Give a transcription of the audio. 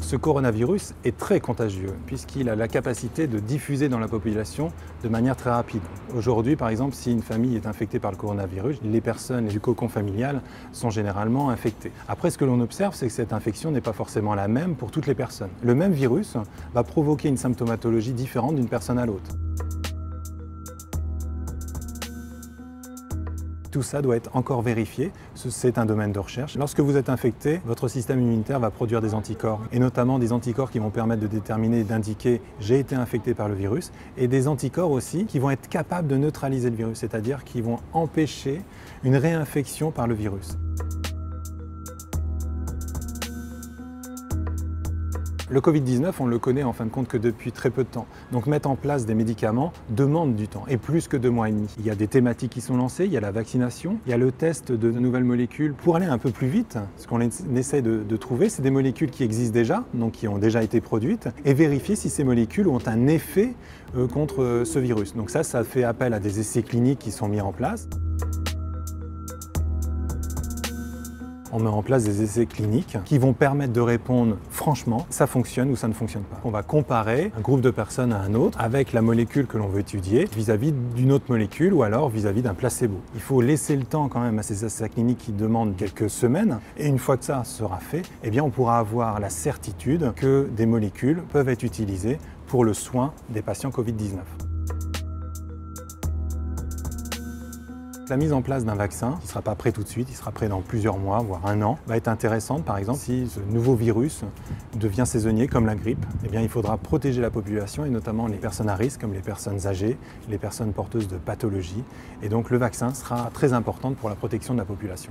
Ce coronavirus est très contagieux puisqu'il a la capacité de diffuser dans la population de manière très rapide. Aujourd'hui, par exemple, si une famille est infectée par le coronavirus, les personnes du cocon familial sont généralement infectées. Après, ce que l'on observe, c'est que cette infection n'est pas forcément la même pour toutes les personnes. Le même virus va provoquer une symptomatologie différente d'une personne à l'autre. Tout ça doit être encore vérifié, c'est un domaine de recherche. Lorsque vous êtes infecté, votre système immunitaire va produire des anticorps, et notamment des anticorps qui vont permettre de déterminer et d'indiquer « j'ai été infecté par le virus », et des anticorps aussi qui vont être capables de neutraliser le virus, c'est-à-dire qui vont empêcher une réinfection par le virus. Le Covid-19, on le connaît en fin de compte que depuis très peu de temps. Donc mettre en place des médicaments demande du temps, et plus que 2 mois et demi. Il y a des thématiques qui sont lancées, il y a la vaccination, il y a le test de nouvelles molécules. Pour aller un peu plus vite, ce qu'on essaie de trouver, c'est des molécules qui existent déjà, donc qui ont déjà été produites, et vérifier si ces molécules ont un effet contre ce virus. Donc ça fait appel à des essais cliniques qui sont mis en place. On met en place des essais cliniques qui vont permettre de répondre franchement, ça fonctionne ou ça ne fonctionne pas. On va comparer un groupe de personnes à un autre avec la molécule que l'on veut étudier vis-à-vis d'une autre molécule ou alors vis-à-vis d'un placebo. Il faut laisser le temps quand même à ces essais cliniques qui demandent quelques semaines, et une fois que ça sera fait, eh bien on pourra avoir la certitude que des molécules peuvent être utilisées pour le soin des patients Covid-19. La mise en place d'un vaccin, qui ne sera pas prêt tout de suite, il sera prêt dans plusieurs mois, voire 1 an, va être intéressante. Par exemple, si ce nouveau virus devient saisonnier comme la grippe, eh bien, il faudra protéger la population et notamment les personnes à risque comme les personnes âgées, les personnes porteuses de pathologies. Et donc le vaccin sera très important pour la protection de la population.